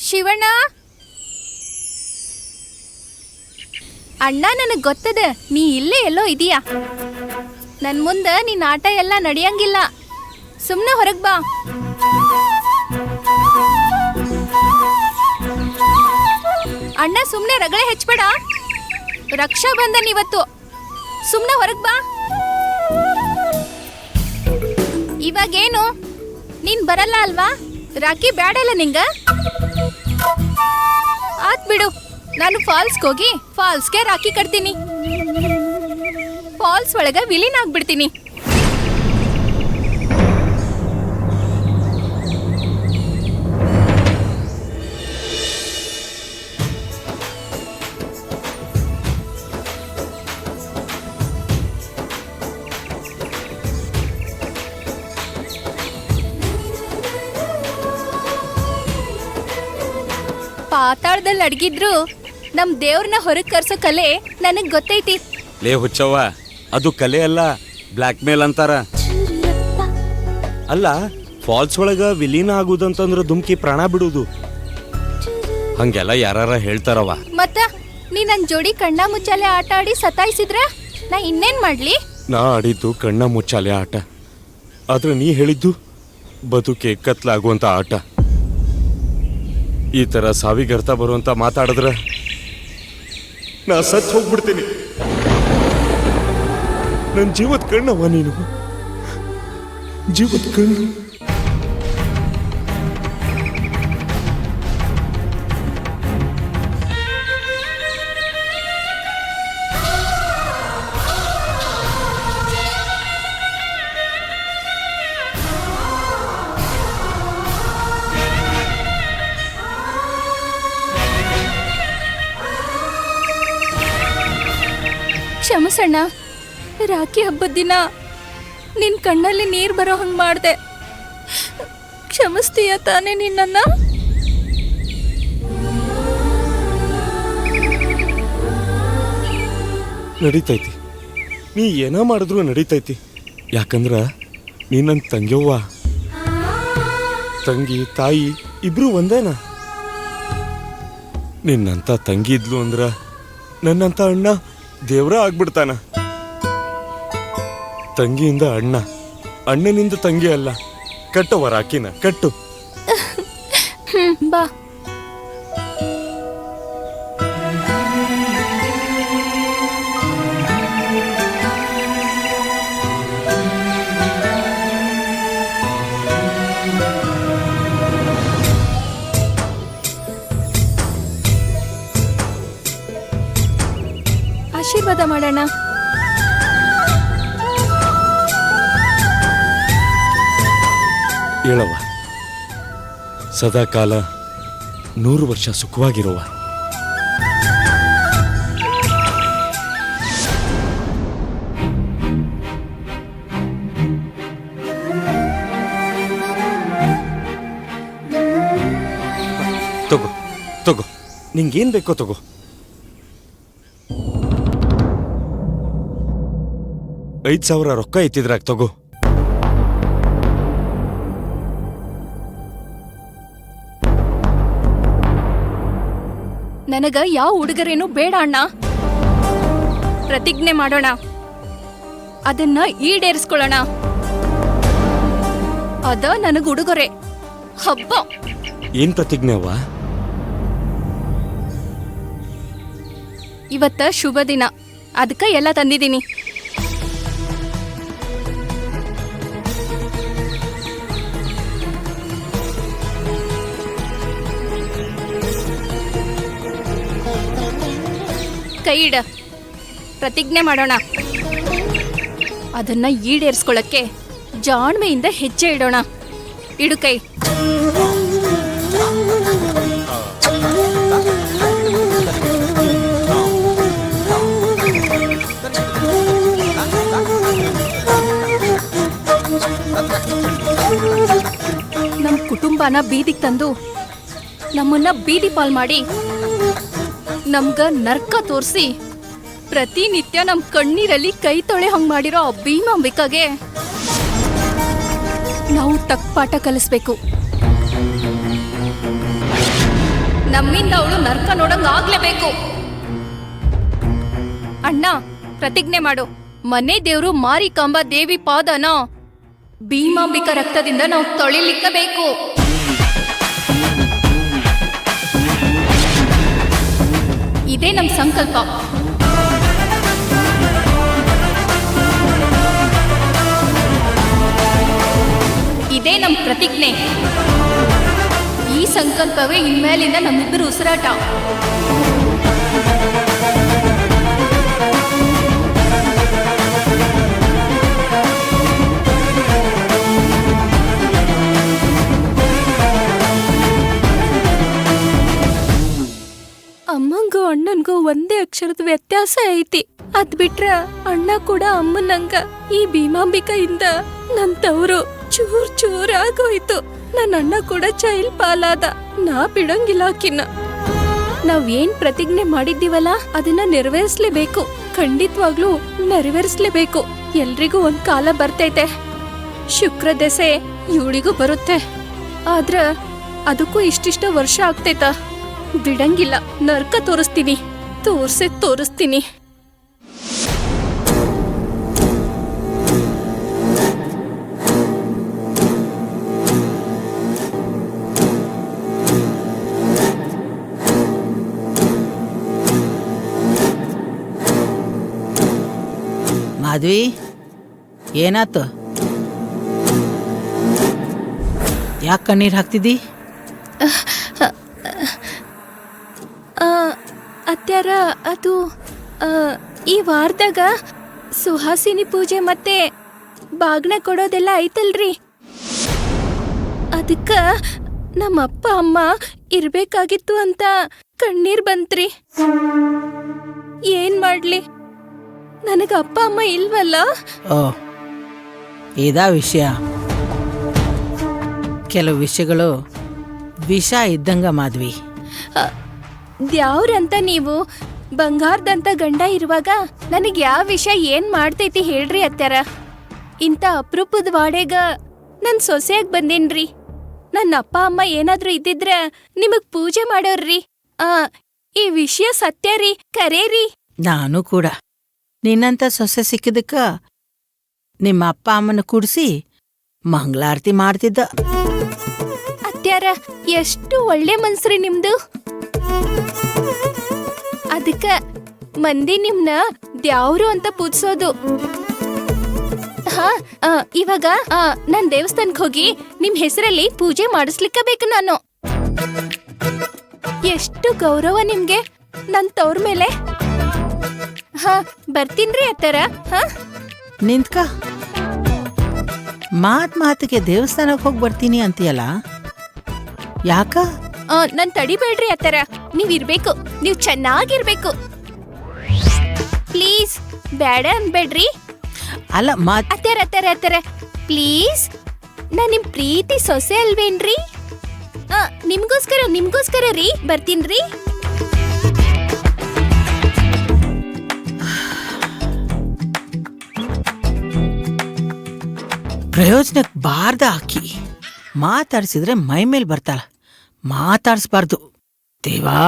ಶಿವಣ್ಣ, ಅಣ್ಣ ನನಗ್ ಗೊತ್ತದೆ ನೀ ಇಲ್ಲೇ ಎಲ್ಲೋ ಇದೀಯಾ. ನನ್ ಮುಂದೆ ನಿನ್ನ ಆಟ ಎಲ್ಲ ನಡೆಯಂಗಿಲ್ಲ. ಸುಮ್ನೆ ಹೊರಗ್ ಬಾ. ಅಣ್ಣ ಸುಮ್ನೆ ರಗಳೆ ಹೆಚ್ಚಬೇಡ. ರಕ್ಷಾ ಬಂಧನ್ ಇವತ್ತು. ಸುಮ್ನೆ ಹೊರಗ್ ಬಾ. ಇವಾಗೇನು ನೀನ್ ಬರಲ್ಲ ಅಲ್ವಾ? ರಾಖಿ ಬ್ಯಾಡಲ್ಲ ನಿಂಗ? ಆತ್ ಬಿಡು, ನಾನು ಫಾಲ್ಸ್ಗೆ ಹೋಗಿ ಫಾಲ್ಸ್ಗೆ ರಾಖಿ ಕಟ್ತೀನಿ. ಫಾಲ್ಸ್ ಒಳಗ ವಿಲೀನ ಆಗ್ಬಿಡ್ತೀನಿ. ಪಾತಾಳದಲ್ಲಿ ಅಡಗಿದ್ರು ನಮ್ ದೇವ್ರನ್ನ ಹೊರಗ್ ಕರ್ಸೋ ಕಲೆ ನನಗ್ ಗೊತ್ತೈತಿ. ಲೇ ಹುಚ್ಚವ್ವ, ಅದು ಕಲೆ ಅಲ್ಲ, ಬ್ಲ್ಯಾಕ್ ಮೇಲ್ ಅಂತಾರ. ಅಲ್ಲ, ಫಾಲ್ಸ್ ಒಳಗ ವಿಲೀನ ಆಗುದಂತಂದ್ರ ಧುಮ್ಕಿ ಪ್ರಾಣ ಬಿಡುದು, ಹಂಗೆಲ್ಲ ಯಾರ ಹೇಳ್ತಾರವ. ಮತ್ತ ನೀ ನನ್ ಜೋಡಿ ಕಣ್ಣ ಮುಚ್ಚಾಲೆ ಆಟ ಆಡಿ ಸತಾಯಿಸಿದ್ರ ನಾ ಇನ್ನೇನ್ ಮಾಡ್ಲಿ? ನಾ ಆಡಿದ್ದು ಕಣ್ಣ ಮುಚ್ಚಾಲೆ ಆಟ, ಆದ್ರೆ ನೀ ಹೇಳಿದ್ದು ಬದುಕೆ ಕತ್ಲಾಗುವಂತ ಆಟ. ಈ ತರ ಸಾವಿಗರ್ಥ ಬರುವಂತ ಮಾತಾಡಿದ್ರ ನಾ ಸತ್ ಹೋಗ್ಬಿಡ್ತೀನಿ. ನನ್ನ ಜೀವದ ಕಣ್ಣವ ನೀನು, ಜೀವದ ಕಣ್ಣು. ಕ್ಷಮಸಣ್ಣ, ರಾಖಿ ಹಬ್ಬದ ದಿನ ನಿನ್ ಕಣ್ಣಲ್ಲಿ ನೀರ್ ಬರೋ ಹಂಗ್ ಮಾಡ್ದೆ. ಕ್ಷಮಿಸ್ತೀಯ ತಾನೇ ನಿನ್ನನ್ನ? ನಡೀತೈತಿ, ನೀ ಏನ ಮಾಡಿದ್ರು ನಡೀತೈತಿ. ಯಾಕಂದ್ರ ನೀ ನನ್ನ ತಂಗ್ಯವ್ವ. ತಂಗಿ ತಾಯಿ ಇಬ್ರು ಒಂದೇನ. ನಿನ್ನಂತ ತಂಗಿ ಇದ್ಲು ಅಂದ್ರ ನನ್ನಂತ ಅಣ್ಣ ದೇವ್ರ ಆಗ್ಬಿಡ್ತಾನ. ತಂಗಿಯಿಂದ ಅಣ್ಣ, ಅಣ್ಣನಿಂದ ತಂಗಿ ಅಲ್ಲ. ಕಟ್ಟವ ರಾಕಿನ, ಕಟ್ಟು. ಬಾ. ಆಶೀರ್ವಾದ ಮಾಡೋಣ. ಹೇಳವ್ವ, ಸದಾ ಕಾಲ 100 ವರ್ಷ ಸುಖವಾಗಿರುವ. ತಗೋ ತಗೋ, ನಿಂಗೇನ್ ಬೇಕೋ ತಗೋ. $5,000 ರೊಕ್ಕ ಎತ್ತಿದ್ರಾಗ ತಗೋ. ನನಗ ಯಾವ ಹುಡುಗರೇನು ಬೇಡ ಅಣ್ಣ. ಪ್ರತಿಜ್ಞೆ ಮಾಡೋಣ, ಅದನ್ನ ಈಡೇರಿಸ್ಕೊಳ್ಳೋಣ. ಅದ ನನಗ ಉಡುಗೊರೆ. ಹಬ್ಬ. ಏನ್ ಪ್ರತಿಜ್ಞೆ ಅವ್ವ? ಇವತ್ತ ಶುಭ ದಿನ, ಅದಕ್ಕ ಎಲ್ಲ ತಂದಿದ್ದೀನಿ. ಕೈ ಇಡ, ಪ್ರತಿಜ್ಞೆ ಮಾಡೋಣ. ಅದನ್ನ ಈಡೇರಿಸ್ಕೊಳ್ಳಕ್ಕೆ ಜಾಣ್ಮೆಯಿಂದ ಹೆಜ್ಜೆ ಇಡೋಣ. ಇಡು ಕೈ. ನಮ್ಮ ಕುಟುಂಬನ ಬೀದಿಗೆ ತಂದು ನಮ್ಮನ್ನ ಬೀದಿ ಪಾಲ್ ಮಾಡಿ ನಮ್ಗ ನರ್ಕ ತೋರಿಸಿ ಪ್ರತಿನಿತ್ಯ ನಮ್ ಕಣ್ಣೀರಲ್ಲಿ ಕೈ ತೊಳೆ ಹಂಗ್ ಮಾಡಿರೋ ಭೀಮಾಂಬಿಕಾಗೆ ನಾವು ತಕ್ಕ ಪಾಠ ಕಲಿಸ್ಬೇಕು. ನಮ್ಮಿಂದ ಅವಳು ನರ್ಕ ನೋಡಂಗ್ ಆಗ್ಲೇಬೇಕು. ಅಣ್ಣ, ಪ್ರತಿಜ್ಞೆ ಮಾಡು. ಮನೆ ದೇವ್ರು ಮಾರಿಕಾಂಬಾ ದೇವಿ ಪಾದನ ಭೀಮಾಂಬಿಕಾ ರಕ್ತದಿಂದ ನಾವು ತೊಳಿಲಿಕ್ಕಬೇಕು. ಇದೇ ನಮ್ ಸಂಕಲ್ಪ. ಇದೇ ನಮ್ ಪ್ರತಿಜ್ಞೆ. ಈ ಸಂಕಲ್ಪವೇ ಇನ್ಮೇಲಿಂದ ನಮ್ಮಿಬ್ಬರು ಉಸಿರಾಟ. ಅಮ್ಮಂಗೂ ಅಣ್ಣನ್ಗೂ ಒಂದೇ ಅಕ್ಷರದ ವ್ಯತ್ಯಾಸ ಐತಿ. ಅದ್ ಬಿಟ್ರ ಅಣ್ಣ ಕೂಡ ಅಮ್ಮನಂಗ ಈ ಭೀಮಾಂಬಿಕೆಯಿಂದ ನನ್ ತವರು ಚೂರ್ ಚೂರಾಗೋಯ್ತು. ನನ್ನ ಅಣ್ಣ ಕೂಡ ಚೈಲ್ ಪಾಲಾದ. ನಾ ಬಿಡಂಗಿಲ್ಲ ಆಕಿನ್ನ. ನಾವ್ ಏನ್ ಪ್ರತಿಜ್ಞೆ ಮಾಡಿದ್ದೀವಲ್ಲ ಅದನ್ನ ನೆರವೇರಿಸ್ಲೇಬೇಕು. ಖಂಡಿತವಾಗ್ಲೂ ನೆರವೇರಿಸ್ಲೇಬೇಕು. ಎಲ್ರಿಗೂ ಒಂದ್ ಕಾಲ ಬರ್ತೈತೆ. ಶುಕ್ರ ದೆಸೆ ಇವಳಿಗೂ ಬರುತ್ತೆ. ಆದ್ರ ಅದಕ್ಕೂ ಇಷ್ಟಿಷ್ಟ ವರ್ಷ ಆಗ್ತೈತ. ಬಿಡಂಗಿಲ್ಲ. ನರ್ಕ ತೋರಿಸ್ತೀನಿ. ತೋರಿಸ್ತೀನಿ. ಮಾಧವಿ, ಏನಾತು? ಯಾಕೆ ಕಣ್ಣೀರು ಹಾಕ್ತಿದ್ದಿ? ಅತ್ಯಾರ, ಅದು ಈ ವಾರದಾಗ ಸುಹಾಸಿನಿ ಪೂಜೆ ಮತ್ತೆ ಬಾಗ್ನ ಕೊಡೋದೆಲ್ಲ ಐತಲ್ರಿ. ಅದಕ್ಕ ನಮ್ಮ ಅಪ್ಪ ಅಮ್ಮ ಇರ್ಬೇಕಾಗಿತ್ತು ಅಂತ ಕಣ್ಣೀರ್ ಬಂತ್ರಿ. ಏನ್ ಮಾಡ್ಲಿ, ನನಗ ಅಪ್ಪ ಅಮ್ಮ ಇಲ್ವಲ್ಲ. ಓ, ಇದಾ ವಿಷಯ. ಕೆಲವು ವಿಷಯಗಳು ವಿಷ ಇದ್ದಂಗ ಮಾಧವಿ. ದ್ಯಾವ್ರಂತ ನೀವು ಬಂಗಾರದಂತ ಗಂಡ ಇರುವಾಗ ನನಗ್ ಯಾವ ವಿಷಯ ಏನ್ ಮಾಡ್ತೈತಿ ಹೇಳ್ರಿ ಅತ್ಯಾರ. ಇಂಥ ಅಪರೂಪದ ವಾಡೆಗ ನನ್ ಸೊಸೆಯಾಗಿ ಬಂದೇನ್ರಿ. ನನ್ನ ಅಪ್ಪ ಅಮ್ಮ ಏನಾದ್ರೂ ಇದ್ದಿದ್ರ ನಿಮಗ್ ಪೂಜೆ ಮಾಡೋರ್ರಿ. ಈ ವಿಷಯ ಸತ್ಯ ರೀ, ಕರೇರಿ. ನಾನು ಕೂಡ ನಿನ್ನಂತ ಸೊಸೆ ಸಿಕ್ಕಿದಕ್ಕ ನಿಮ್ಮ ಅಪ್ಪ ಅಮ್ಮನ ಕೂಡಿಸಿ ಮಂಗಳಾರತಿ ಮಾಡ್ತಿದ್ದ. ಅತ್ಯಾರ, ಎಷ್ಟು ಒಳ್ಳೆ ಮನ್ಸ್ರಿ ನಿಮ್ದು. ಅದಕ್ಕ ಮಂದಿ ನಿಮ್ನ ದ್ಯಾವ್ರು ಅಂತ ಪೂಜಿಸೋದು. ಇವಾಗ ನಾನ್ ದೇವಸ್ಥಾನಕ್ ಹೋಗಿ ನಿಮ್ ಹೆಸರಲ್ಲಿ ಪೂಜೆ ಮಾಡಿಸ್ಲಿಕ್ಕ ಬೇಕು ನಾನು. ಎಷ್ಟು ಗೌರವ ನಿಮ್ಗೆ ನನ್ ತವ್ರ ಮೇಲೆ. ಬರ್ತೀನ್ರಿ ಅತ್ತರ. ನಿಂತ್ಕ. ಮಾತಿಗೆ ದೇವಸ್ಥಾನಕ್ಕೆ ಹೋಗಿ ಬರ್ತೀನಿ ಅಂತೀಯಲ್ಲ, ಯಾಕ? ನನ್ ತಡಿಬೇಡ್ರಿ ಅತ್ತರ. ನೀವ್ ಇರ್ಬೇಕು, ನೀವ್ ಚೆನ್ನಾಗಿರ್ಬೇಕು. ಪ್ಲೀಸ್ ಬೇಡ ಅನ್ಬೇಡ್ರಿ. ಅಲ್ಲ ಅತ್ತರ ಪ್ಲೀಸ್. ನಾ ನಿಮ್ ಪ್ರೀತಿ ಸೊಸೆ ಅಲ್ವೇನ್ರಿ? ನಿಮ್ಗೋಸ್ಕರ ರೀ. ಬರ್ತೀನ್ರಿ. ಪ್ರಯೋಜನಕ್ಕೆ ಬಾರ್ದ ಆಕಿ. ಮಾತಾಡ್ಸಿದ್ರೆ ಮೈ ಮೇಲ್ ಬರ್ತಾಳ. ಮಾತಾಡ್ಸ್ಬಾರ್ದು. ದೇವಾ.